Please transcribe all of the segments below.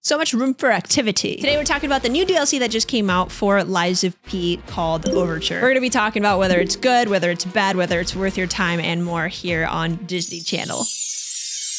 So much room for activity. Today we're talking about the new DLC that just came out for Lies of P called Overture. We're gonna be talking about whether it's good, whether it's bad, whether it's worth your time, and more here on Disney Channel.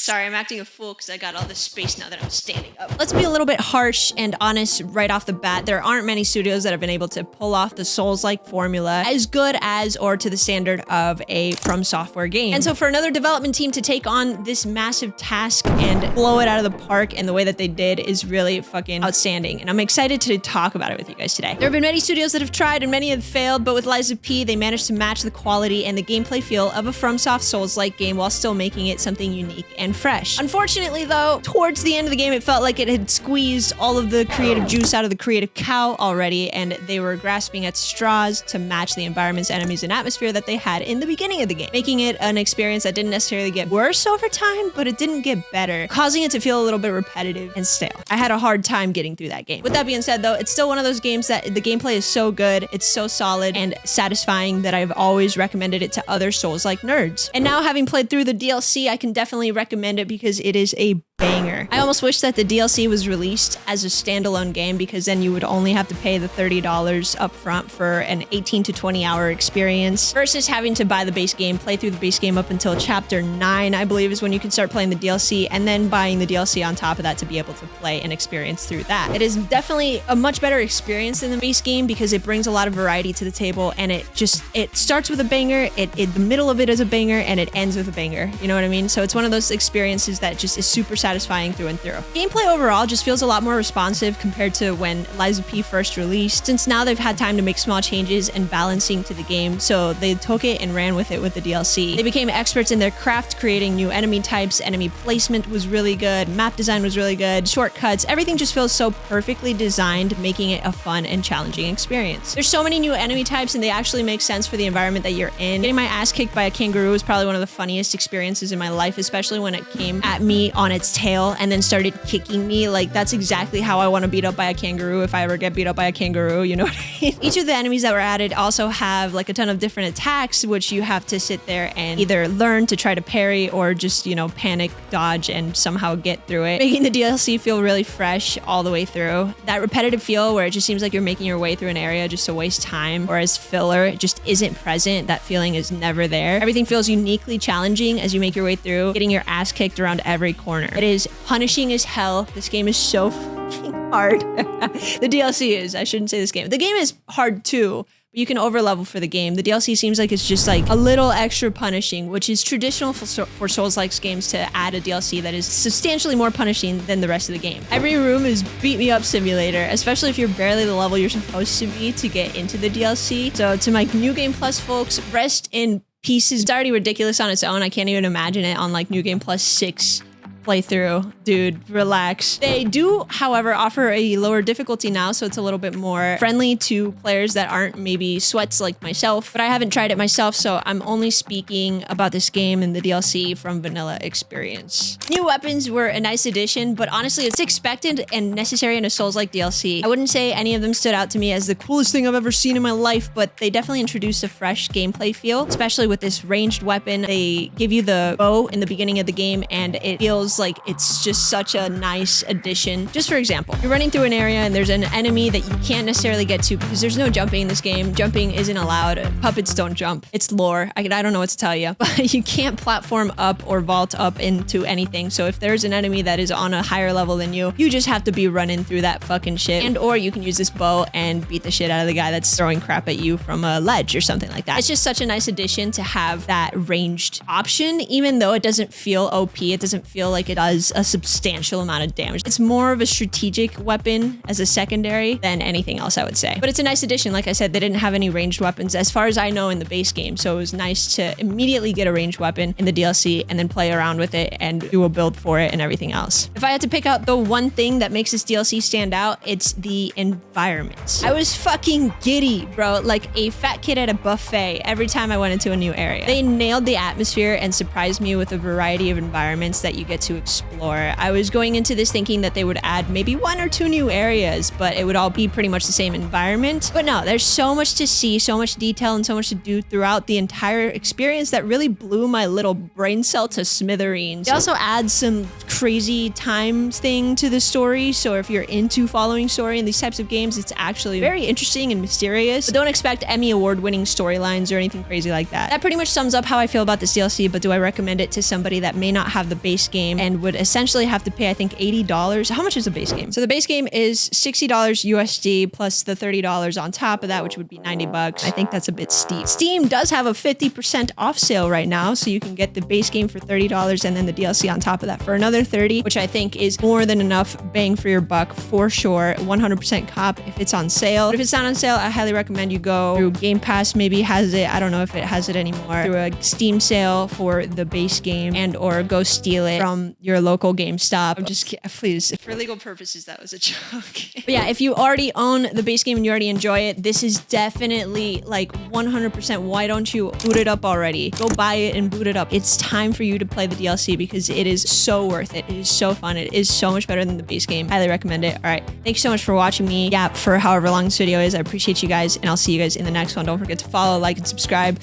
Sorry, I'm acting a fool because I got all this space now that I'm standing up. Let's be a little bit harsh and honest right off the bat. There aren't many studios that have been able to pull off the Souls-like formula as good as or to the standard of a From Software game. And so for another development team to take on this massive task and blow it out of the park in the way that they did is really fucking outstanding. And I'm excited to talk about it with you guys today. There have been many studios that have tried and many have failed, but with Lies of P, they managed to match the quality and the gameplay feel of a FromSoft Souls-like game while still making it something unique and fresh. Unfortunately though, towards the end of the game, it felt like it had squeezed all of the creative juice out of the creative cow already, and they were grasping at straws to match the environments, enemies, and atmosphere that they had in the beginning of the game, making it an experience that didn't necessarily get worse over time, but it didn't get better, causing it to feel a little bit repetitive and stale. I had a hard time getting through that game. With that being said though, it's still one of those games that the gameplay is so good, it's so solid and satisfying that I've always recommended it to other Souls-like nerds. And now having played through the DLC, I can definitely recommend it because it is a banger. I almost wish that the DLC was released as a standalone game because then you would only have to pay the $30 up front for an 18 to 20 hour experience versus having to buy the base game, play through the base game up until chapter 9, I believe is when you can start playing the DLC, and then buying the DLC on top of that to be able to play and experience through that. It is definitely a much better experience than the base game because it brings a lot of variety to the table, and it starts with a banger, the middle of it is a banger, and it ends with a banger. You know what I mean? So it's one of those experiences that just is super satisfying through and through. Gameplay overall just feels a lot more responsive compared to when Lies of P first released, since now they've had time to make small changes and balancing to the game, so they took it and ran with it with the DLC. They became experts in their craft, creating new enemy types, enemy placement was really good, map design was really good, shortcuts, everything just feels so perfectly designed, making it a fun and challenging experience. There's so many new enemy types and they actually make sense for the environment that you're in. Getting my ass kicked by a kangaroo was probably one of the funniest experiences in my life, especially when it came at me on its tail and then started kicking me. Like, that's exactly how I want to beat up by a kangaroo if I ever get beat up by a kangaroo, you know what I mean? Each of the enemies that were added also have like a ton of different attacks, which you have to sit there and either learn to try to parry or just, you know, panic, dodge, and somehow get through it, making the DLC feel really fresh all the way through. That repetitive feel where it just seems like you're making your way through an area just to waste time, or as filler, it just isn't present. That feeling is never there. Everything feels uniquely challenging as you make your way through, getting your ass kicked around every corner. It is punishing as hell. This game is so fucking hard. The DLC is. I shouldn't say this game. The game is hard too, but you can overlevel for the game. The DLC seems like it's just like a little extra punishing, which is traditional for Souls-like games to add a DLC that is substantially more punishing than the rest of the game. Every room is beat me up simulator, especially if you're barely the level you're supposed to be to get into the DLC. So to my New Game Plus folks, rest in pieces. It's already ridiculous on its own. I can't even imagine it on like New Game Plus 6 playthrough. Dude, relax. They do, however, offer a lower difficulty now, so it's a little bit more friendly to players that aren't maybe sweats like myself, but I haven't tried it myself, so I'm only speaking about this game and the DLC from vanilla experience. New weapons were a nice addition, but honestly, it's expected and necessary in a Souls-like DLC. I wouldn't say any of them stood out to me as the coolest thing I've ever seen in my life, but they definitely introduced a fresh gameplay feel, especially with this ranged weapon. They give you the bow in the beginning of the game, and it feels like it's just such a nice addition. Just for example, you're running through an area and there's an enemy that you can't necessarily get to because there's no jumping in this game. Jumping isn't allowed. Puppets don't jump. It's lore. I don't know what to tell you, but you can't platform up or vault up into anything. So if there's an enemy that is on a higher level than you, you just have to be running through that fucking shit. And or you can use this bow and beat the shit out of the guy that's throwing crap at you from a ledge or something like that. It's just such a nice addition to have that ranged option, even though it doesn't feel OP. It doesn't feel like it does a substantial amount of damage. It's more of a strategic weapon as a secondary than anything else, I would say. But it's a nice addition. Like I said, they didn't have any ranged weapons as far as I know in the base game. So it was nice to immediately get a ranged weapon in the DLC and then play around with it and do a build for it and everything else. If I had to pick out the one thing that makes this DLC stand out, it's the environments. I was fucking giddy, bro. Like a fat kid at a buffet every time I went into a new area. They nailed the atmosphere and surprised me with a variety of environments that you get to explore. I was going into this thinking that they would add maybe 1 or 2 new areas, but it would all be pretty much the same environment. But no, there's so much to see, so much detail, and so much to do throughout the entire experience that really blew my little brain cell to smithereens. They also add some crazy time thing to the story, so if you're into following story in these types of games, it's actually very interesting and mysterious. But don't expect Emmy award-winning storylines or anything crazy like that. That pretty much sums up how I feel about this DLC, but do I recommend it to somebody that may not have the base game and would essentially have to pay, I think, $80? How much is the base game? So the base game is $60 USD plus the $30 on top of that, which would be 90 bucks. I think that's a bit steep. Steam does have a 50% off sale right now, so you can get the base game for $30 and then the DLC on top of that for another $30, which I think is more than enough bang for your buck for sure. 100% cop if it's on sale. But if it's not on sale, I highly recommend you go through Game Pass. Maybe has it. I don't know if it has it anymore. Through a Steam sale for the base game, and or go steal it from your local GameStop. I'm just kidding. Please, for legal purposes, that was a joke. But yeah, if you already own the base game and you already enjoy it, this is definitely like 100%. Why don't you boot it up already? Go buy it and boot it up. It's time for you to play the DLC because it is so worth it. It is so fun. It is so much better than the base game. Highly recommend it. All right. Thank you so much for watching me yap for however long this video is. I appreciate you guys, and I'll see you guys in the next one. Don't forget to follow, like, and subscribe.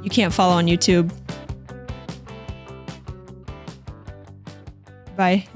You can't follow on YouTube. Bye.